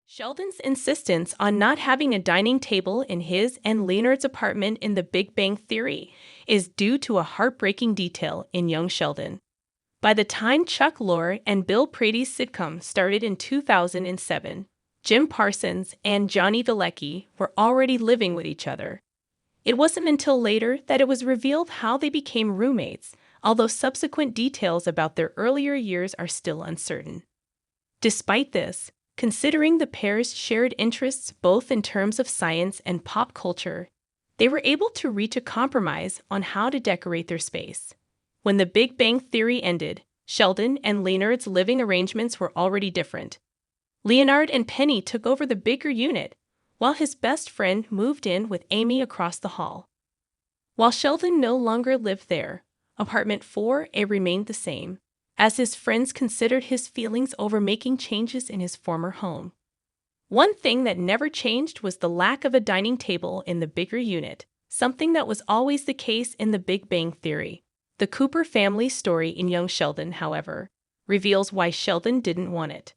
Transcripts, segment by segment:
Sheldon's insistence on not having a dining table in his and Leonard's apartment in The Big Bang Theory is due to a heartbreaking detail in young Sheldon. By the time Chuck Lorre and Bill Prade's sitcom started in 2007, Jim Parsons and Johnny Galecki were already living with each other. It wasn't until later that it was revealed how they became roommates, although subsequent details about their earlier years are still uncertain. Despite this, considering the pair's shared interests both in terms of science and pop culture, they were able to reach a compromise on how to decorate their space. When The Big Bang Theory ended, Sheldon and Leonard's living arrangements were already different. Leonard and Penny took over the bigger unit, while his best friend moved in with Amy across the hall. While Sheldon no longer lived there, apartment 4A remained the same, as his friends considered his feelings over making changes in his former home. One thing that never changed was the lack of a dining table in the bigger unit, something that was always the case in The Big Bang Theory. The Cooper family's story in young Sheldon, however, reveals why Sheldon didn't want it.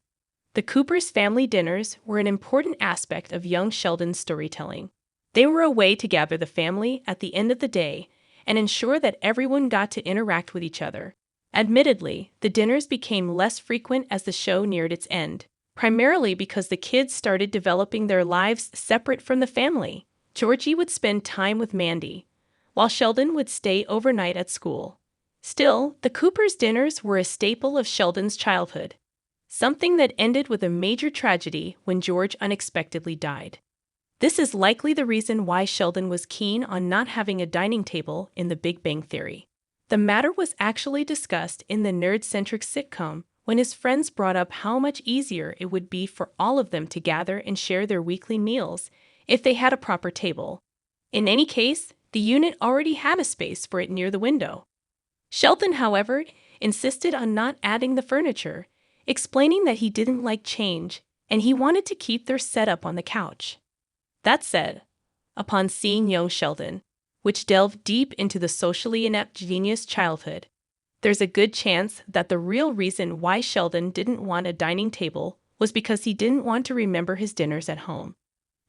The Coopers' family dinners were an important aspect of young Sheldon's storytelling. They were a way to gather the family at the end of the day and ensure that everyone got to interact with each other. Admittedly, the dinners became less frequent as the show neared its end, primarily because the kids started developing their lives separate from the family. Georgie would spend time with Mandy, while Sheldon would stay overnight at school. Still, the Coopers' dinners were a staple of Sheldon's childhood, something that ended with a major tragedy when George unexpectedly died. This is likely the reason why Sheldon was keen on not having a dining table in The Big Bang Theory. The matter was actually discussed in the nerd-centric sitcom when his friends brought up how much easier it would be for all of them to gather and share their weekly meals if they had a proper table. In any case, the unit already had a space for it near the window. Sheldon, however, insisted on not adding the furniture, explaining that he didn't like change and he wanted to keep their setup on the couch. That said, upon seeing young Sheldon, which delved deep into the socially inept genius childhood, there's a good chance that the real reason why Sheldon didn't want a dining table was because he didn't want to remember his dinners at home.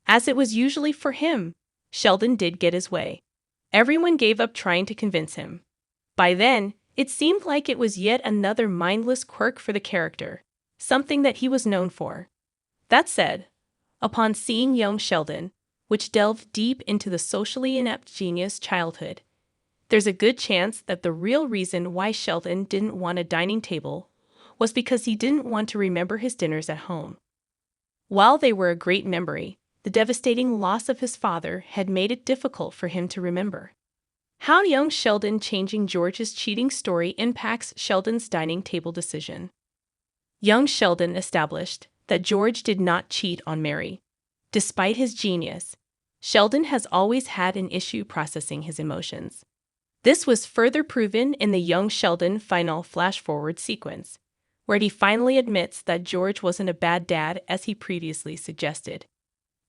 As it was usually for him, Sheldon did get his way. Everyone gave up trying to convince him. By then, it seemed like it was yet another mindless quirk for the character, something that he was known for. That said, upon seeing young Sheldon, which delved deep into the socially inept genius childhood, there's a good chance that the real reason why Sheldon didn't want a dining table was because he didn't want to remember his dinners at home. While they were a great memory, the devastating loss of his father had made it difficult for him to remember. How young Sheldon changing George's cheating story impacts Sheldon's dining table decision. Young Sheldon established that George did not cheat on Mary. Despite his genius, Sheldon has always had an issue processing his emotions. This was further proven in the young Sheldon final flash-forward sequence, where he finally admits that George wasn't a bad dad as he previously suggested.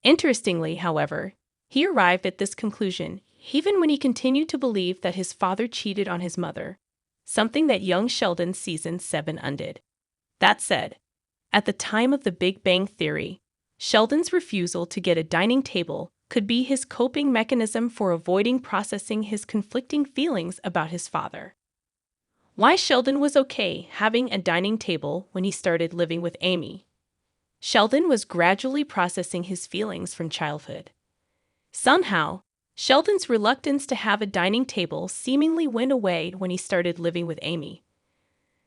Interestingly, however, he arrived at this conclusion even when he continued to believe that his father cheated on his mother, something that young Sheldon's season 7 undid. That said, at the time of The Big Bang Theory, Sheldon's refusal to get a dining table could be his coping mechanism for avoiding processing his conflicting feelings about his father. Why Sheldon was okay having a dining table when he started living with Amy. Sheldon was gradually processing his feelings from childhood. Somehow, Sheldon's reluctance to have a dining table seemingly went away when he started living with Amy.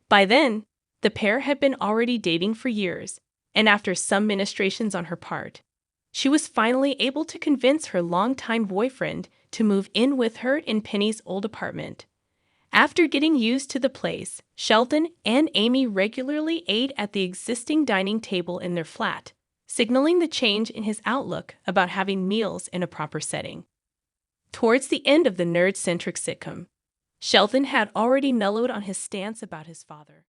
By then, the pair had been already dating for years, and after some ministrations on her part, she was finally able to convince her longtime boyfriend to move in with her in Penny's old apartment. After getting used to the place, Sheldon and Amy regularly ate at the existing dining table in their flat, signaling the change in his outlook about having meals in a proper setting. Towards the end of the nerd-centric sitcom, Sheldon had already mellowed on his stance about his father.